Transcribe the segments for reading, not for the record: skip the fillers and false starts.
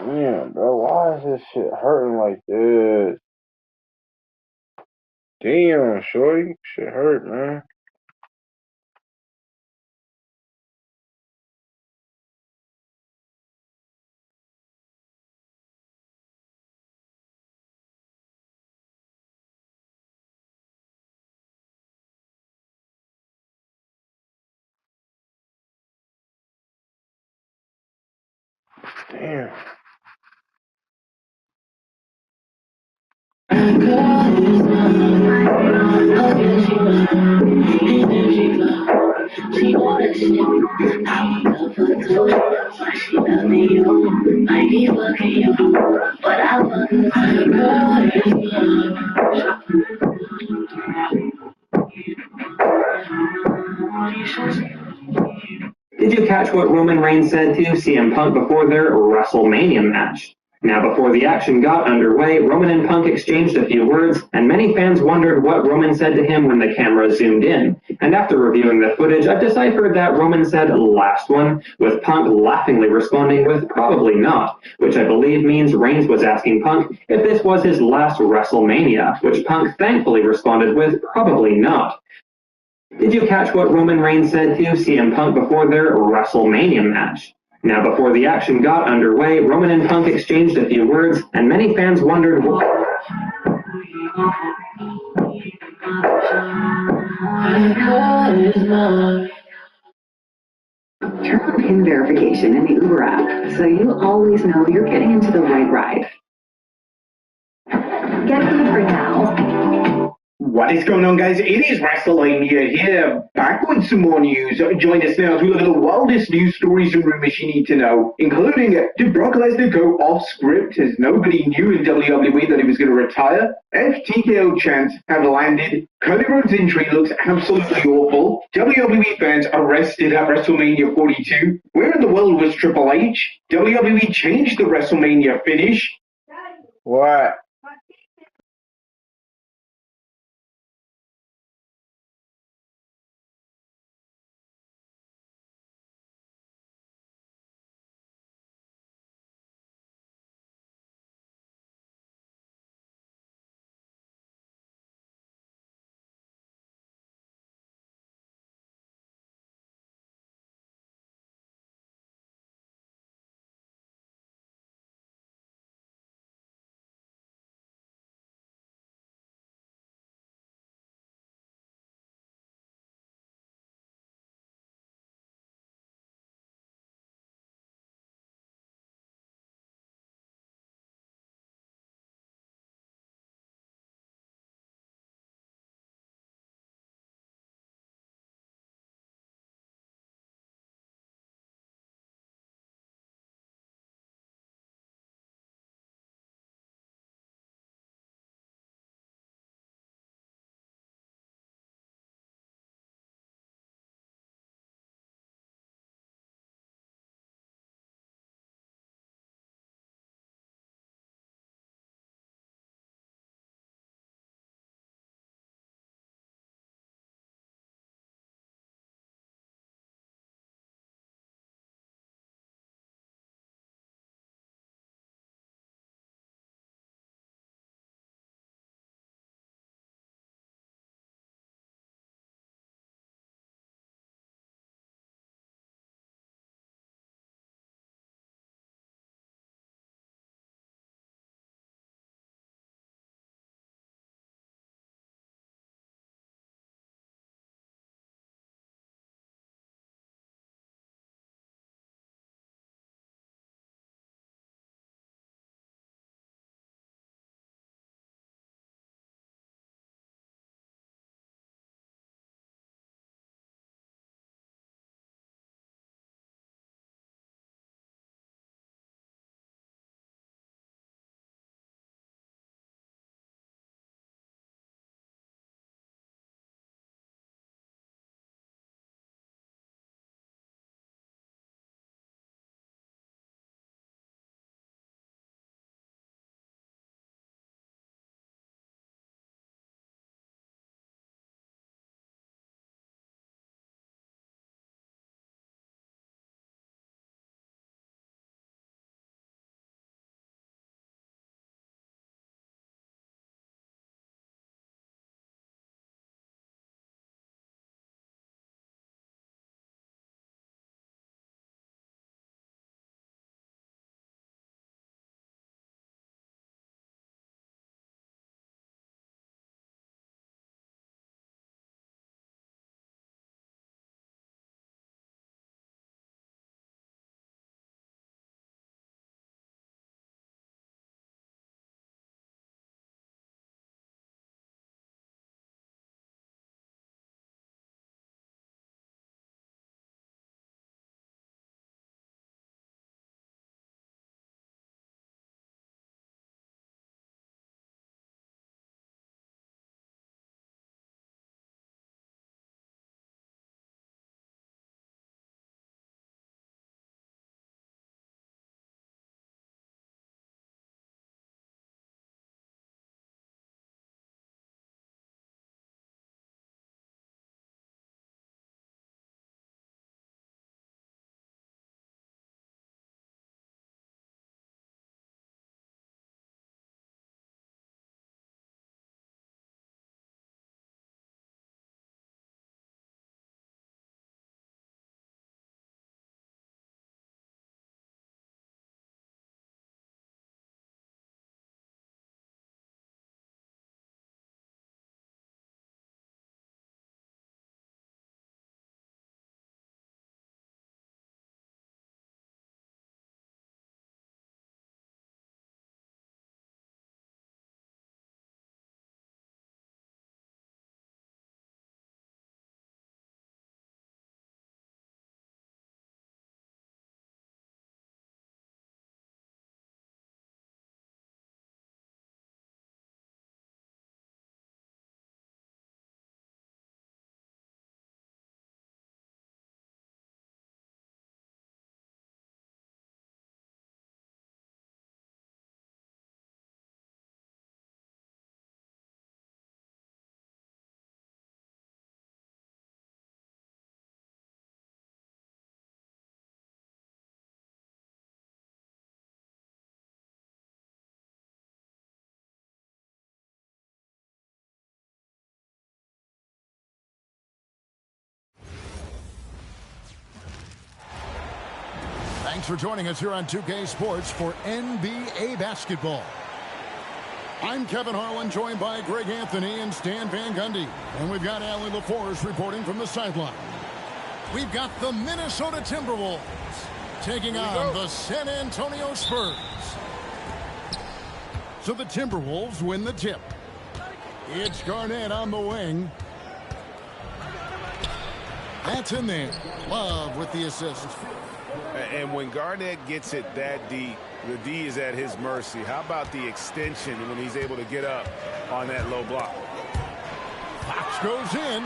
Damn, bro, why is this shit hurting like this? Damn, shorty, shit hurt, man. Damn. Did you catch what Roman Reigns said to CM Punk before their WrestleMania match? Now, before the action got underway, Roman and Punk exchanged a few words, and many fans wondered what Roman said to him when the camera zoomed in. And after reviewing the footage, I've deciphered that Roman said "last one," with Punk laughingly responding with "probably not," which I believe means Reigns was asking Punk if this was his last WrestleMania, which Punk thankfully responded with "probably not." Did you catch what Roman Reigns said to CM Punk before their WrestleMania match? Now, before the action got underway, Roman and Punk exchanged a few words, and many fans wondered what. Turn on PIN verification in the Uber app so you always know you're getting into the right ride. Get food for now. What is going on, guys? It is WrestleMania here, back with some more news. Join us now as we look at the wildest news stories and rumors you need to know, including did Brock Lesnar go off script as nobody knew in WWE that he was going to retire? FTKO chants have landed. Cody Rhodes' injury looks absolutely awful. WWE fans arrested at WrestleMania 42. Where in the world was Triple H? WWE changed the WrestleMania finish. What? for joining us here on 2K Sports for NBA basketball. I'm Kevin Harlan, joined by Greg Anthony and Stan Van Gundy. And we've got Allie LaForce reporting from the sideline. We've got the Minnesota Timberwolves taking on the San Antonio Spurs. So the Timberwolves win the tip. It's Garnett on the wing. That's in there. Love with the assist. And when Garnett gets it that deep, the D is at his mercy. How about the extension when he's able to get up on that low block? Fox goes in.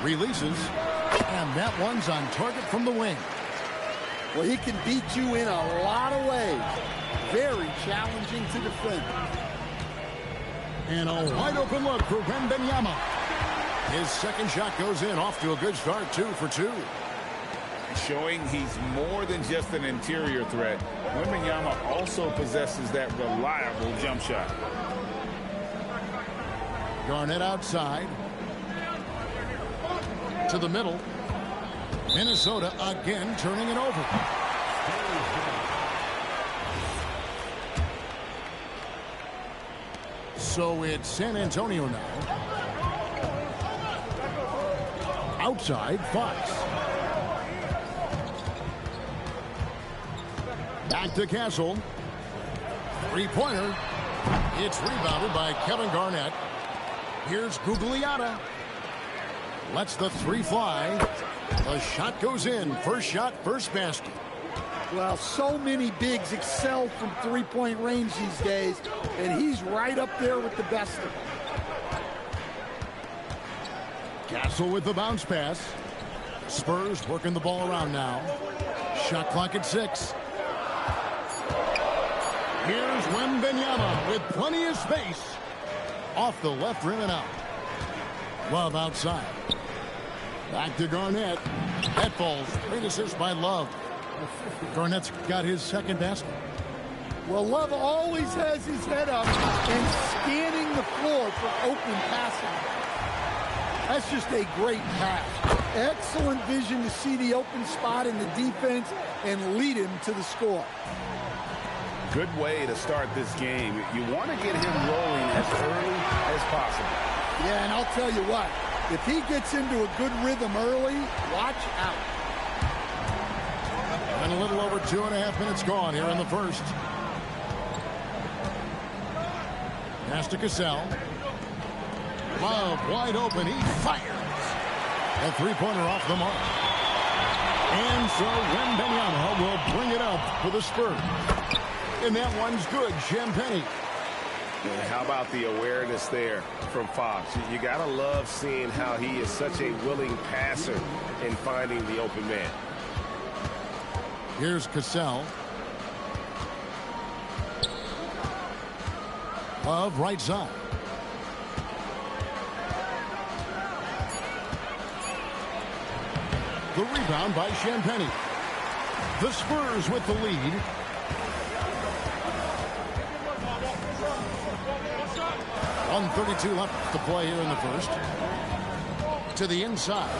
Releases. And that one's on target from the wing. Well, he can beat you in a lot of ways. Very challenging to defend. And a wide open look for Wembanyama. His second shot goes in, off to a good start, 2 for 2. Showing he's more than just an interior threat. Wembanyama also possesses that reliable jump shot. Garnett outside. To the middle. Minnesota again turning it over. So it's San Antonio now. Outside, Fox. Back to Castle. Three-pointer. It's rebounded by Kevin Garnett. Here's Gugliotta. Lets the three fly. The shot goes in. First shot, first basket. Well, so many bigs excel from three-point range these days, and he's right up there with the best of them. Castle with the bounce pass. Spurs working the ball around now. Shot clock at 6. Here's Wembanyama with plenty of space. Off the left rim and out. Love outside. Back to Garnett. That falls. Great assist by Love. Garnett's got his second basket. Well, Love always has his head up and scanning the floor for open passing. That's just a great pass. Excellent vision to see the open spot in the defense and lead him to the score. Good way to start this game. You want to get him rolling as early as possible. Yeah, and I'll tell you what, if he gets into a good rhythm early, watch out. And a little over 2.5 minutes gone here in the first. Pass to Cassell. Love wide open. He fires. A three-pointer off the mark. And so Wembanyama will bring it up for the Spurs. And that one's good. Champagnie. How about the awareness there from Fox? You got to love seeing how he is such a willing passer in finding the open man. Here's Cassell. Love right side. The rebound by Champagnie. The Spurs with the lead. .132 left to play here in the first. To the inside.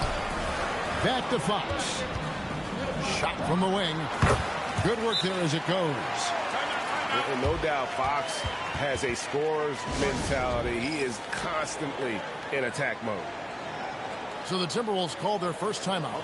Back to Fox. Shot from the wing. Good work there as it goes. And no doubt Fox has a scorer's mentality. He is constantly in attack mode. So the Timberwolves called their first timeout.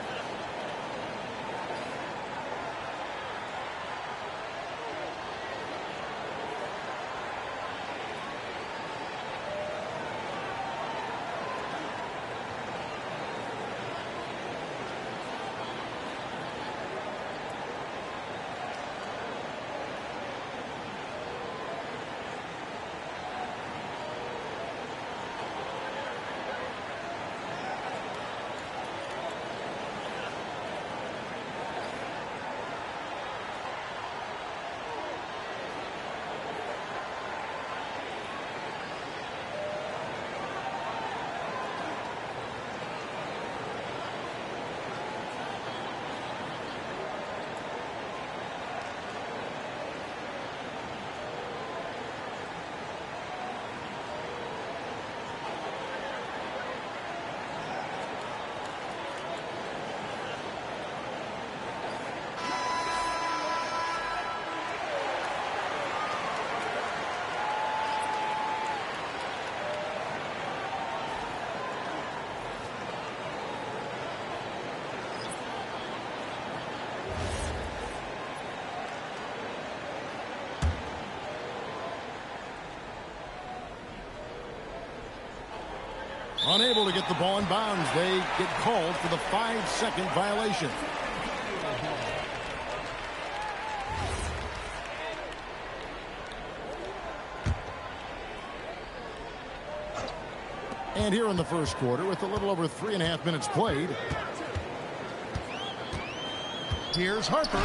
Unable to get the ball in bounds. They get called for the 5-second violation. And here in the first quarter, with a little over 3.5 minutes played, here's Harper.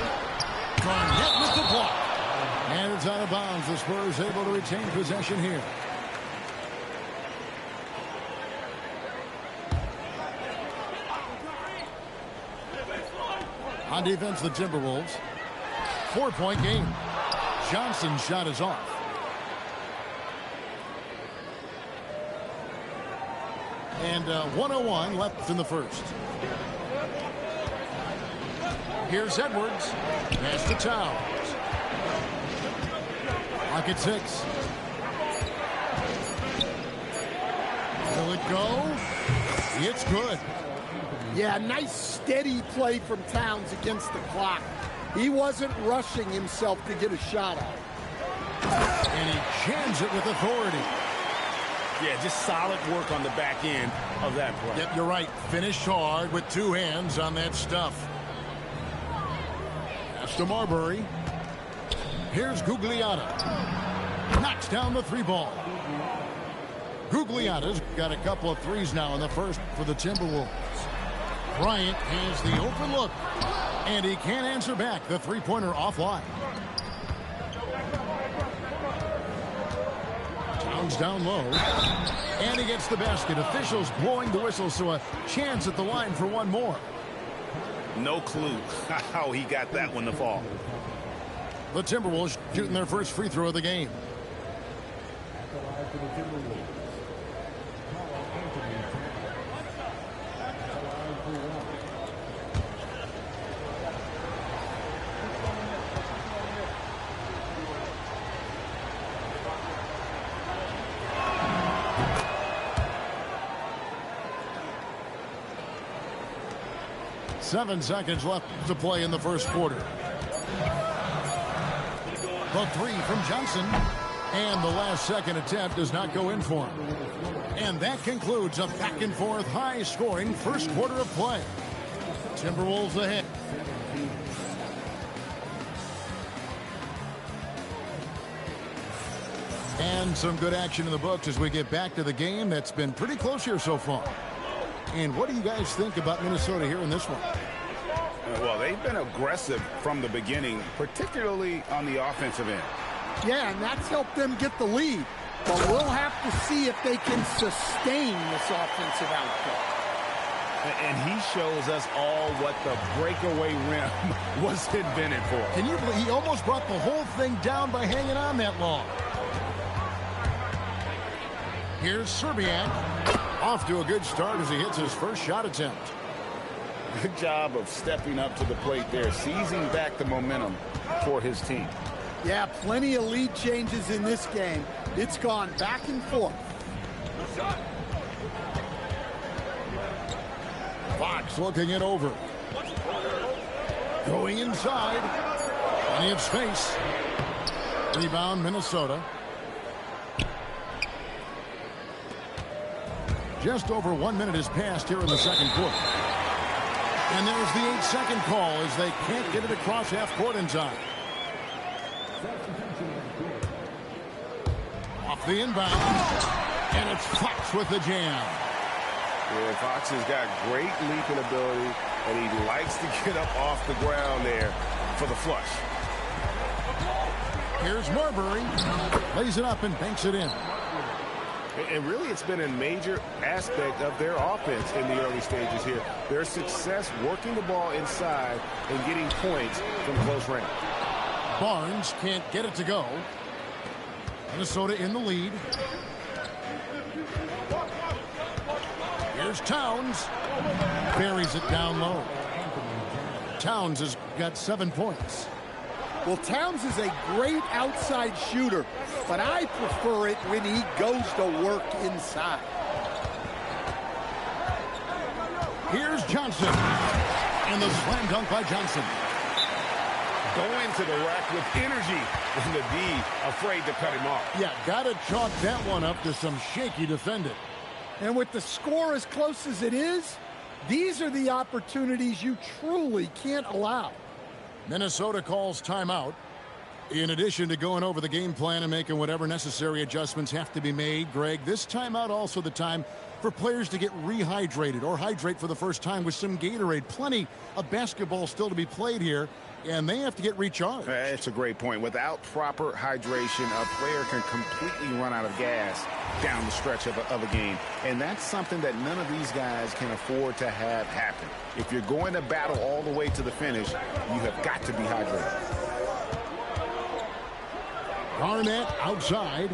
Garnett with the block. And it's out of bounds. The Spurs able to retain possession here. On defense, the Timberwolves. 4-point game. Johnson's shot is off. And 1:01 left in the first. Here's Edwards. Pass to Towns. Lock at 6. Will it go? It's good. Yeah, nice steady play from Towns against the clock. He wasn't rushing himself to get a shot off. And he jams it with authority. Yeah, just solid work on the back end of that play. Yep, you're right. Finish hard with 2 hands on that stuff. Pass to Marbury. Here's Gugliotta. Knocks down the 3-ball. Gugliotta's got a couple of threes now in the first for the Timberwolves. Bryant has the open look, and he can't answer back. The 3-pointer offline. Towns down low, and he gets the basket. Officials blowing the whistle, so a chance at the line for one more. No clue how he got that one to fall. The Timberwolves shooting their first free throw of the game. 7 seconds left to play in the first quarter. The 3 from Johnson. And the last second attempt does not go in for him. And that concludes a back-and-forth, high-scoring first quarter of play. Timberwolves ahead. And some good action in the books as we get back to the game that's been pretty close here so far. And what do you guys think about Minnesota here in this one? Well, they've been aggressive from the beginning, particularly on the offensive end. Yeah, and that's helped them get the lead. But we'll have to see if they can sustain this offensive output. And he shows us all what the breakaway rim was invented for. Can you believe he almost brought the whole thing down by hanging on that long? Here's Serbiak. Off to a good start as he hits his first shot attempt. Good job of stepping up to the plate there, seizing back the momentum for his team. Yeah, plenty of lead changes in this game. It's gone back and forth. Fox looking it over. Going inside. Plenty of space. Rebound, Minnesota. Just over 1 minute has passed here in the second quarter. And there's the 8-second call as they can't get it across half court in time. Off the inbound. And it's Fox with the jam. Yeah, Fox has got great leaping ability, and he likes to get up off the ground there for the flush. Here's Marbury. Lays it up and banks it in. And really, it's been a major aspect of their offense in the early stages here. Their success working the ball inside and getting points from close range. Barnes can't get it to go. Minnesota in the lead. Here's Towns. Buries it down low. Towns has got 7 points. Well, Towns is a great outside shooter, but I prefer it when he goes to work inside. Here's Johnson. And the slam dunk by Johnson. Going to the rack with energy and the D afraid to cut him off. Yeah, got to chalk that one up to some shaky defending. And with the score as close as it is, these are the opportunities you truly can't allow. Minnesota calls timeout. In addition to going over the game plan and making whatever necessary adjustments have to be made, Greg, this timeout also the time for players to get rehydrated or hydrate for the first time with some Gatorade. Plenty of basketball still to be played here, and they have to get recharged. That's a great point. Without proper hydration, a player can completely run out of gas down the stretch of a game. And that's something that none of these guys can afford to have happen. If you're going to battle all the way to the finish, you have got to be hydrated. Garnett outside.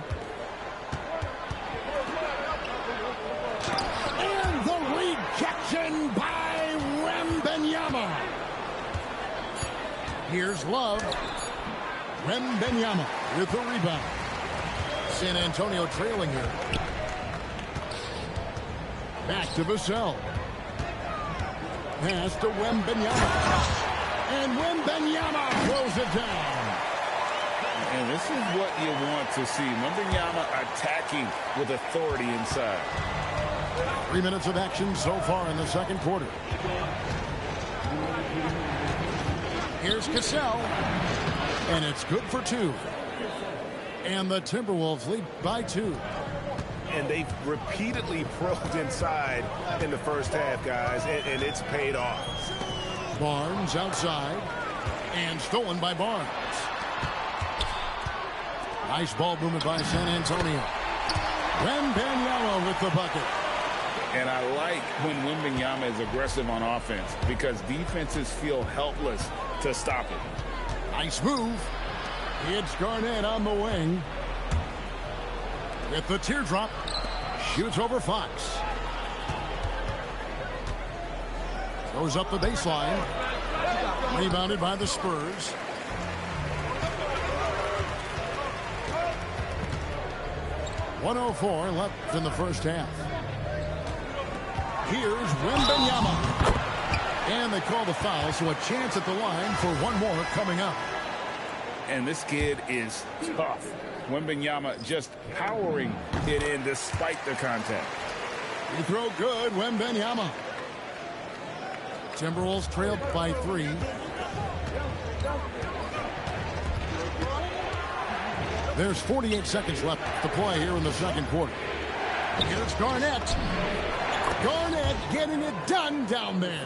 And the rejection by Wembanyama. Here's Love. Wembanyama with the rebound. San Antonio trailing here. Back to Vassell. Pass to Wembanyama. And Wembanyama throws it down. And this is what you want to see. Wembanyama attacking with authority inside. 3 minutes of action so far in the second quarter. Here's Cassell. And it's good for 2. And the Timberwolves lead by 2. And they've repeatedly probed inside in the first half, guys, and it's paid off. Barnes outside. And stolen by Barnes. Nice ball movement by San Antonio. Wembanyama with the bucket. And I like when Wembanyama is aggressive on offense because defenses feel helpless to stop it. Nice move. It's Garnett on the wing. With the teardrop. Shoots over Fox. Throws up the baseline. Rebounded by the Spurs. .104 left in the first half. Here's Wembanyama. And they call the foul, so a chance at the line for one more coming up. And this kid is tough. Wembanyama just powering it in despite the contact. You throw good, Wembanyama. Timberwolves trailed by 3. There's 48 seconds left to play here in the second quarter. Here's Garnett. Garnett getting it done down there.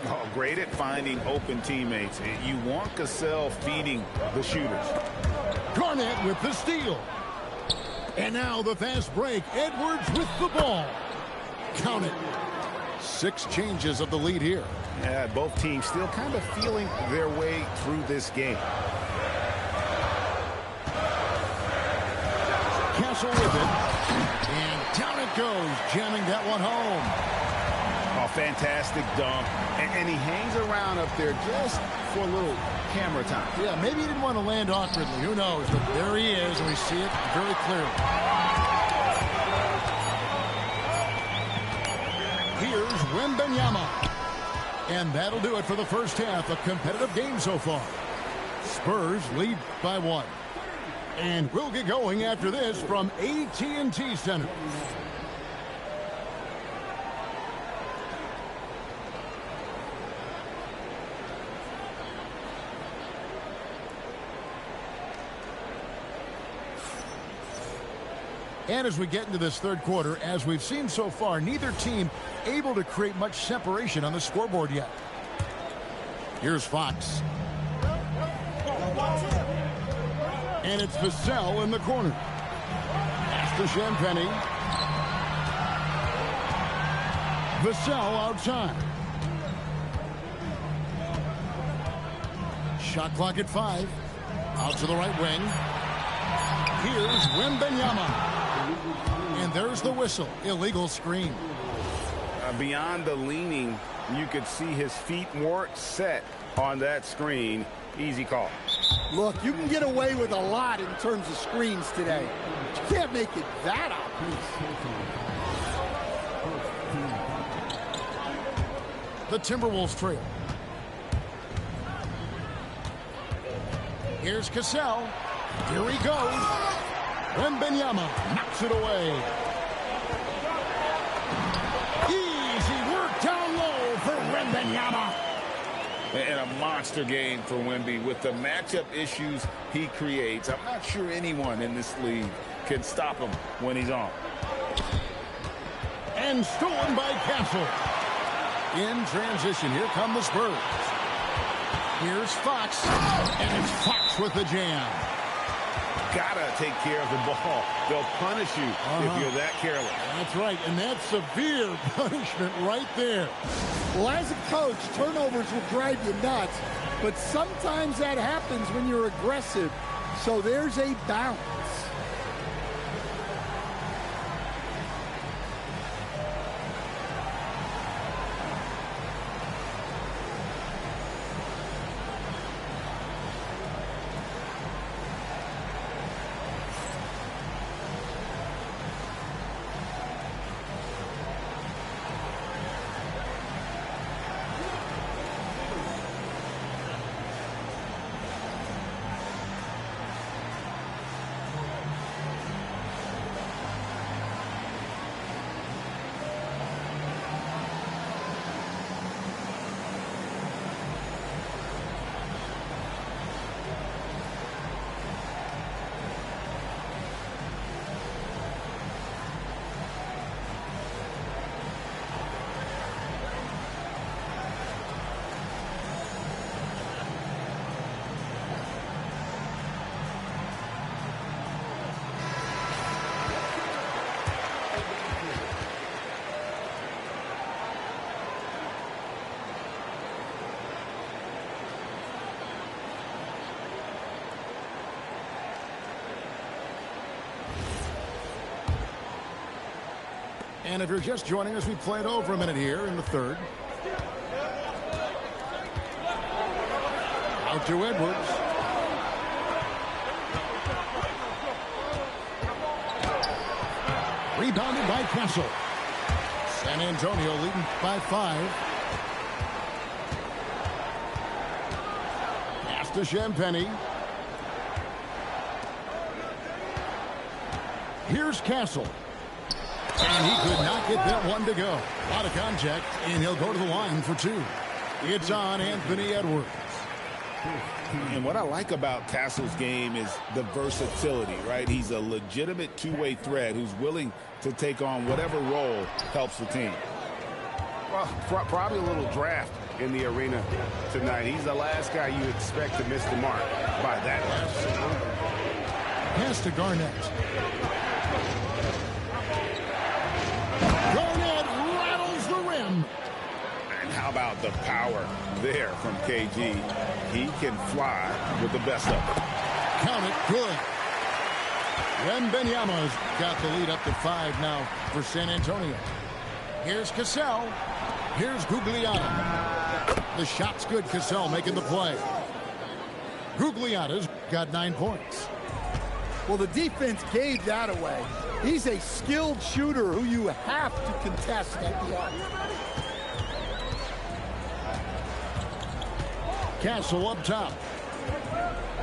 Oh, great at finding open teammates. You want Cassell feeding the shooters. Garnett with the steal. And now the fast break. Edwards with the ball. Count it. 6 changes of the lead here. Yeah, both teams still kind of feeling their way through this game. Castle with it. And down it goes, jamming that one home. Oh, fantastic dunk. And he hangs around up there just for a little camera time. Yeah, maybe he didn't want to land awkwardly. Who knows? But there he is, and we see it very clearly. Here's Wembanyama. And that'll do it for the first half. A competitive game so far. Spurs lead by 1. And we'll get going after this from AT&T Center. And as we get into this third quarter, as we've seen so far, neither team able to create much separation on the scoreboard yet. Here's Fox. And it's Vassell in the corner. Pass to Champagny. Vassell outside. Shot clock at 5. Out to the right wing. Here's Wembanyama. And there's the whistle. Illegal screen. Beyond the leaning, you could see his feet weren't set on that screen. Easy call. Look, you can get away with a lot in terms of screens today. But you can't make it that obvious. The Timberwolves trail. Here's Cassell. Here he goes. Wembanyama knocks it away. Easy work down low for Wembanyama. And a monster game for Wemby. With the matchup issues he creates, I'm not sure anyone in this league can stop him when he's on. And stolen by Castle. In transition, here come the Spurs. Here's Fox, and it's Fox with the jam. Gotta take care of the ball. They'll punish you if you're that careless. That's right, and that's severe punishment right there. Well, as a coach, turnovers will drive you nuts, but sometimes that happens when you're aggressive. So there's a balance. And if you're just joining us, we played over a minute here in the third. Out to Edwards. Rebounded by Castle. San Antonio leading by 5. Pass to Champagny. Here's Castle. And he could not get that one to go. A lot of contact, and he'll go to the line for 2. It's on Anthony Edwards. And what I like about Castle's game is the versatility, right? He's a legitimate two-way threat who's willing to take on whatever role helps the team. Well, probably a little draft in the arena tonight. He's the last guy you expect to miss the mark by that much. Pass to Garnett. Garnett rattles the rim. And how about the power there from KG? He can fly with the best of them. Count it, good. Wembanyama's got the lead up to 5 now for San Antonio. Here's Cassell. Here's Gugliotta. The shot's good. Cassell making the play. Gugliotta's got 9 points. Well, the defense gave that away. He's a skilled shooter who you have to contest at the arc. Castle up top.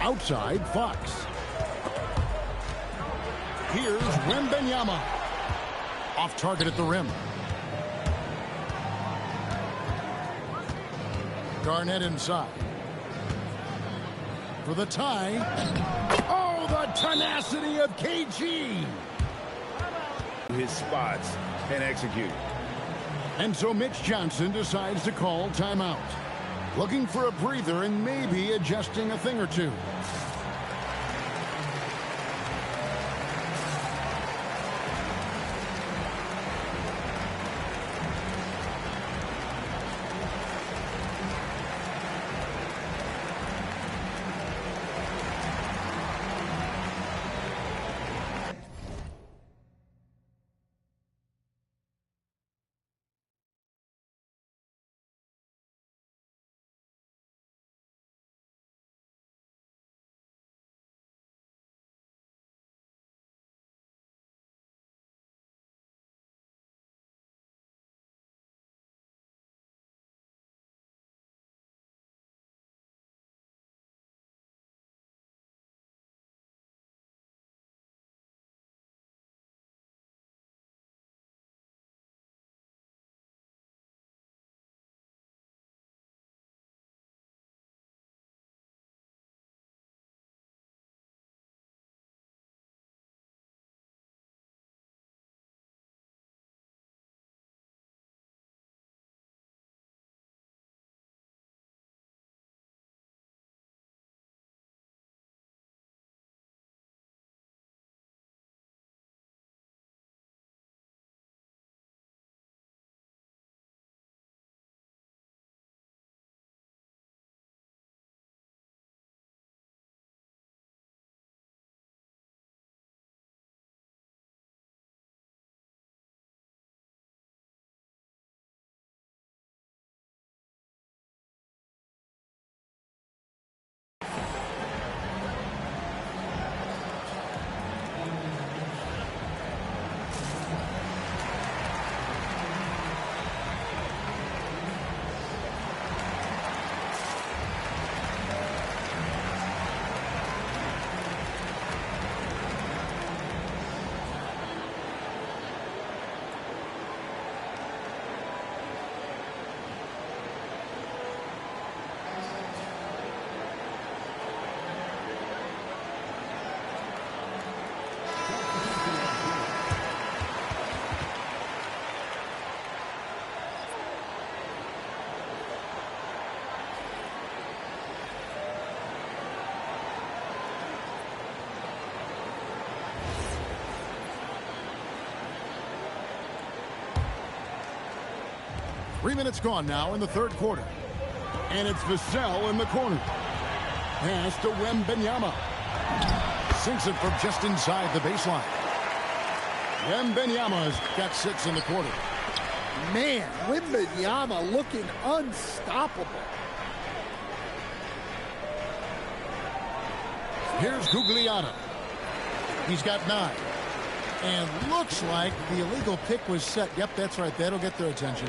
Outside, Fox. Here's Wembanyama. Off target at the rim. Garnett inside. For the tie. Oh, the tenacity of KG. His spots and execute. And so Mitch Johnson decides to call timeout. Looking for a breather and maybe adjusting a thing or two. 3 minutes gone now in the third quarter. And it's Vassell in the corner. Pass to Wembanyama. Sinks it from just inside the baseline. Wembanyama's got 6 in the quarter. Man, Wembanyama looking unstoppable. Here's Gugliotta. He's got 9. And looks like the illegal pick was set. Yep, that's right. That'll get their attention.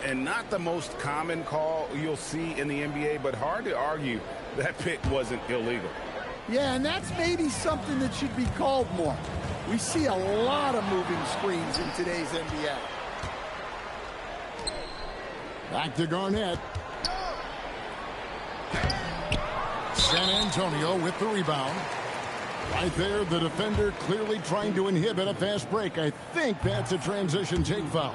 And not the most common call you'll see in the NBA, but hard to argue that pick wasn't illegal. Yeah, and that's maybe something that should be called more. We see a lot of moving screens in today's NBA. Back to Garnett. San Antonio with the rebound. Right there, the defender clearly trying to inhibit a fast break. I think that's a transition take foul.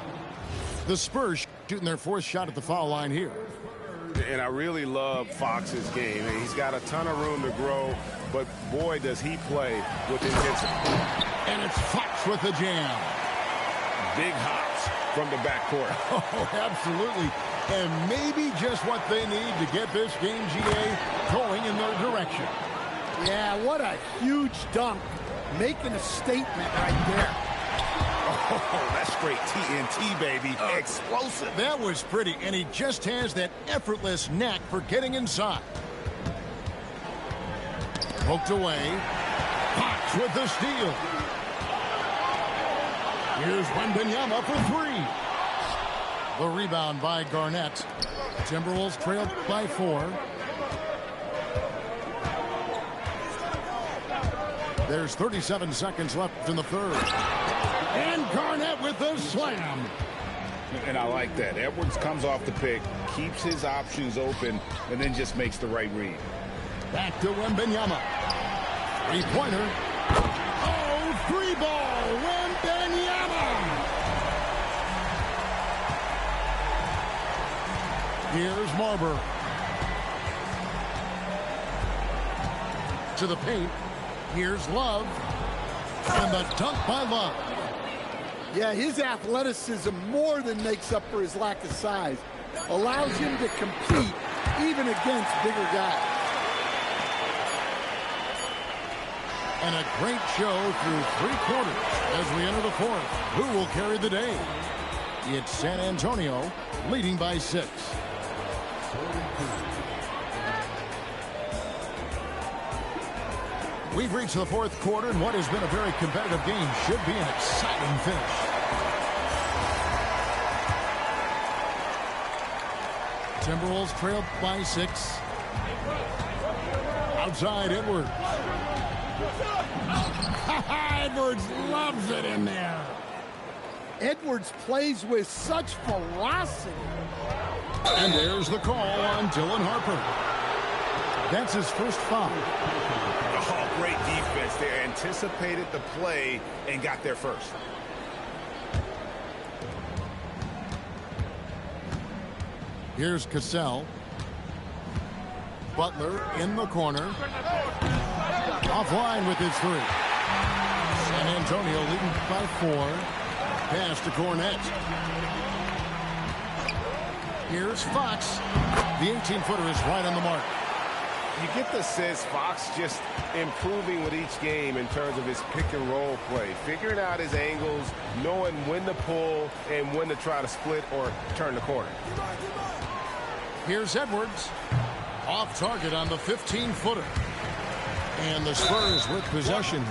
The Spurs shooting their 4th shot at the foul line here. And I really love Fox's game. He's got a ton of room to grow, but boy, does he play with intensity. And it's Fox with the jam. Big hops from the backcourt. Oh, absolutely. And maybe just what they need to get this game, GA, going in their direction. Yeah, what a huge dunk. Making a statement right there. Oh, that's straight TNT, baby. Explosive. That was pretty, and he just has that effortless knack for getting inside. Poked away. Fox with the steal. Here's Wembanyama for 3. The rebound by Garnett. Timberwolves trailed by 4. There's 37 seconds left in the third. And Garnett with the slam. And I like that. Edwards comes off the pick, keeps his options open, and then just makes the right read. Back to Wembanyama. 3-pointer. Oh, 3-ball. Wembanyama. Here's Marbury. To the paint. Here's Love. And the dunk by Love. Yeah, his athleticism more than makes up for his lack of size. Allows him to compete even against bigger guys. And a great show through 3 quarters as we enter the 4th. Who will carry the day? It's San Antonio leading by 6. We've reached the 4th quarter, and what has been a very competitive game should be an exciting finish. Timberwolves trailed by 6. Outside, Edwards. Edwards loves it in there. Edwards plays with such ferocity. And there's the call on Dylan Harper. That's his first foul. Oh, great defense there. Anticipated the play and got there first. Here's Cassell. Butler in the corner. Offline with his 3. San Antonio leading by 4. Pass to Cornett. Here's Fox. The 18-footer is right on the mark. You get the sense Fox just improving with each game in terms of his pick-and-roll play. Figuring out his angles, knowing when to pull and when to try to split or turn the corner. Here's Edwards. Off target on the 15-footer. And the Spurs with possession.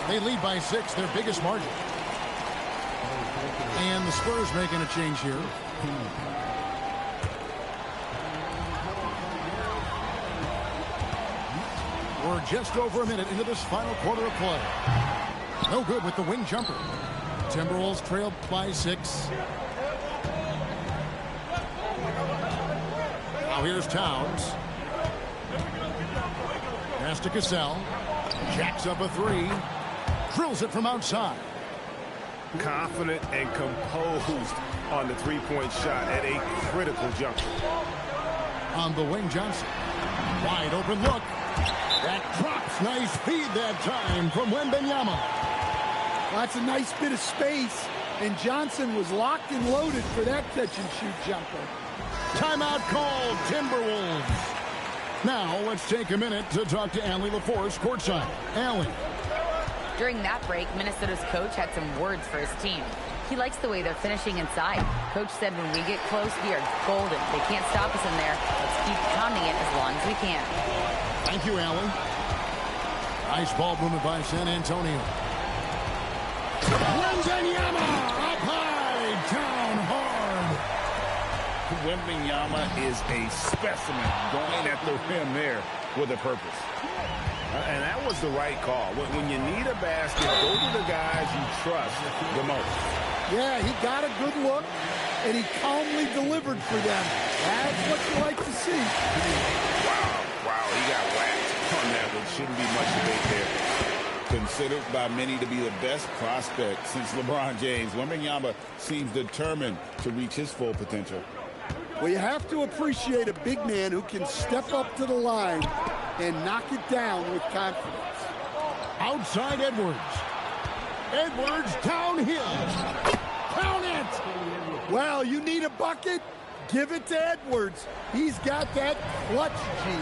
They lead by 6, their biggest margin. And the Spurs making a change here. We're just over a minute into this final quarter of play. No good with the wing jumper. Timberwolves trailed by 6. Now here's Towns. Pass to Cassell. Jacks up a 3. Drills it from outside. Confident and composed on the three-point shot at a critical juncture. On the wing, Johnson. Wide open look. That drops. Nice feed that time from Wembanyama. That's a nice bit of space, and Johnson was locked and loaded for that catch-and-shoot jumper. Timeout called, Timberwolves. Now, let's take a minute to talk to Allie LaForce courtside. Allie. During that break, Minnesota's coach had some words for his team. He likes the way they're finishing inside. Coach said when we get close, we are golden. They can't stop us in there. Let's keep pounding it as long as we can. Thank you, Allie. Nice ball movement by San Antonio. Wembanyama up high, down hard. Wembanyama is a specimen going at the rim there with a purpose. And that was the right call. When you need a basket, go to the guys you trust the most. Yeah, he got a good look, and he calmly delivered for them. That's what you like to see. Wow, he got whacked on that one. Shouldn't be much debate there. Considered by many to be the best prospect since LeBron James, Wembanyama seems determined to reach his full potential. Well, you have to appreciate a big man who can step up to the line and knock it down with confidence. Outside Edwards. Edwards downhill. Count it! Well, you need a bucket? Give it to Edwards. He's got that clutch gene.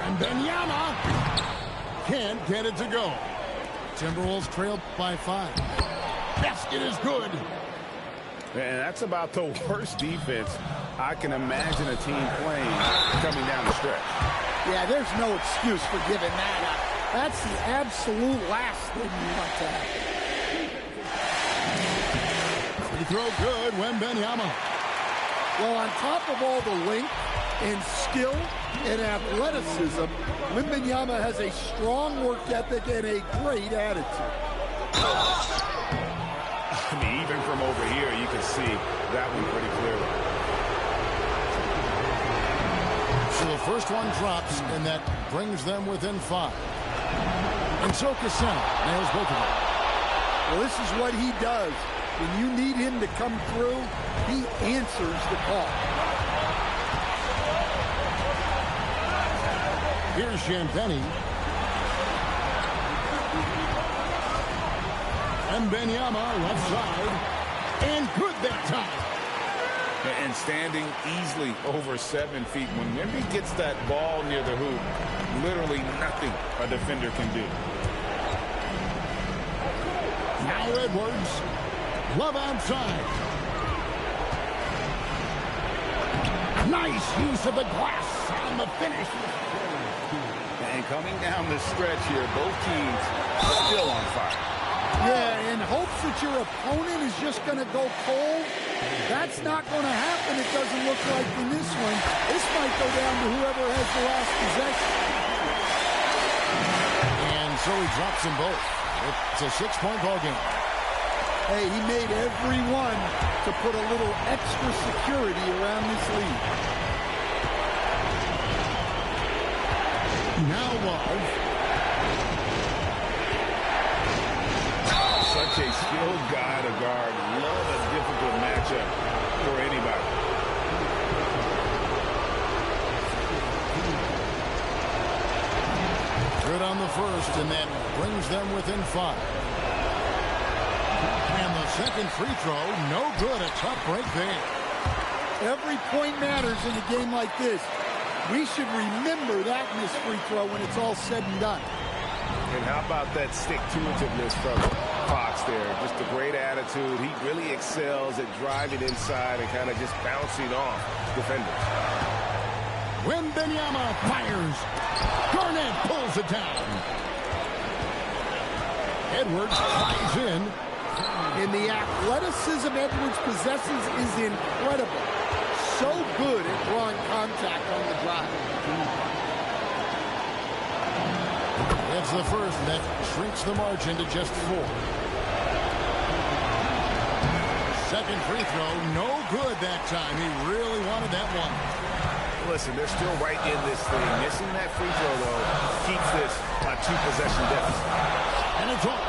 And Wembanyama can't get it to go. Timberwolves trailed by 5. Basket is good. And that's about the worst defense I can imagine a team playing coming down the stretch. Yeah, there's no excuse for giving that up. That's the absolute last thing you want to happen. Free throw good, Wembanyama. Well, on top of all the length and skill and athleticism, Wembanyama has a strong work ethic and a great attitude. I mean, even from over here, you can see that one pretty clearly. So the first one drops, and that brings them within 5. And so Cassell nails both of them. Well, this is what he does. When you need him to come through, he answers the call. Here's Champagny. And Wembanyama left side. And good that time. And standing easily over 7 feet. When Wemby gets that ball near the hoop, literally nothing a defender can do. Now Edwards. Love outside. Nice use of the glass on the finish. And coming down the stretch here, both teams still on fire. Yeah, in hopes that your opponent is just going to go cold. That's not going to happen, it doesn't look like in this one. This might go down to whoever has the last possession. And so he drops them both. It's a 6-point ball game. Hey, he made every one to put a little extra security around this lead. Now Love. Such a skilled guy to guard. Love a difficult matchup for anybody. Good on the first, and that brings them within 5. And the second free throw, no good. A tough break there. Every point matters in a game like this. We should remember that in this free throw when it's all said and done. And how about that stick-to-itiveness from Fox there? Just a great attitude. He really excels at driving inside and kind of just bouncing off defenders. Wembanyama fires. Garnett pulls it down. Edwards flies in. And the athleticism Edwards possesses is incredible. So good at drawing contact on the drive. That's the first. That shrinks the margin to just 4. Second free throw, no good that time. He really wanted that one. Listen, they're still right in this thing. Missing that free throw, though, keeps this a 2-possession deficit. And it's off.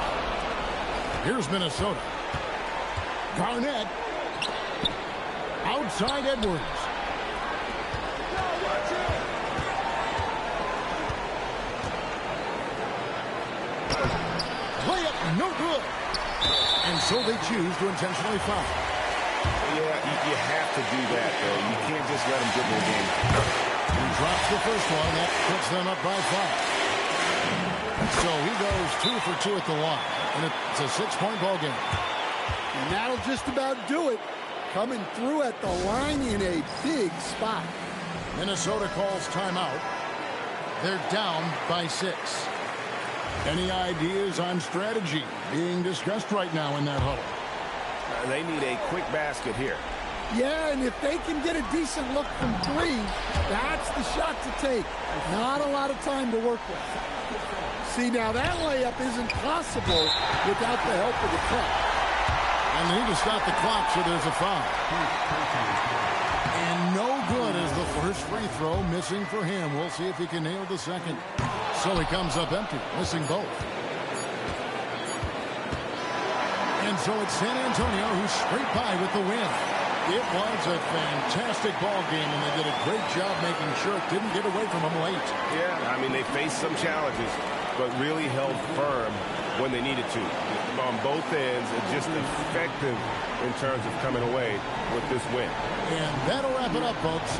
Here's Minnesota. Garnett. Outside Edwards. No good. And so they choose to intentionally foul. Yeah, you have to do that, though. You can't just let them get in the game. He drops the first one. That puts them up by 5. So he goes 2 for 2 at the line. And it's a 6-point ball game. And that'll just about do it. Coming through at the line in a big spot. Minnesota calls timeout. They're down by 6. Any ideas on strategy being discussed right now in that huddle? They need a quick basket here. Yeah, and if they can get a decent look from 3, that's the shot to take. Not a lot of time to work with. See, now that layup isn't possible without the help of the cut. And they need to stop the clock, so there's a foul. And no good as the first free throw missing for him. We'll see if he can nail the second. So he comes up empty, missing both. And so it's San Antonio who scraped by with the win. It was a fantastic ball game, and they did a great job making sure it didn't get away from them late. Yeah, I mean, they faced some challenges, but really held firm when they needed to. On both ends, just effective in terms of coming away with this win. And that'll wrap it up, folks.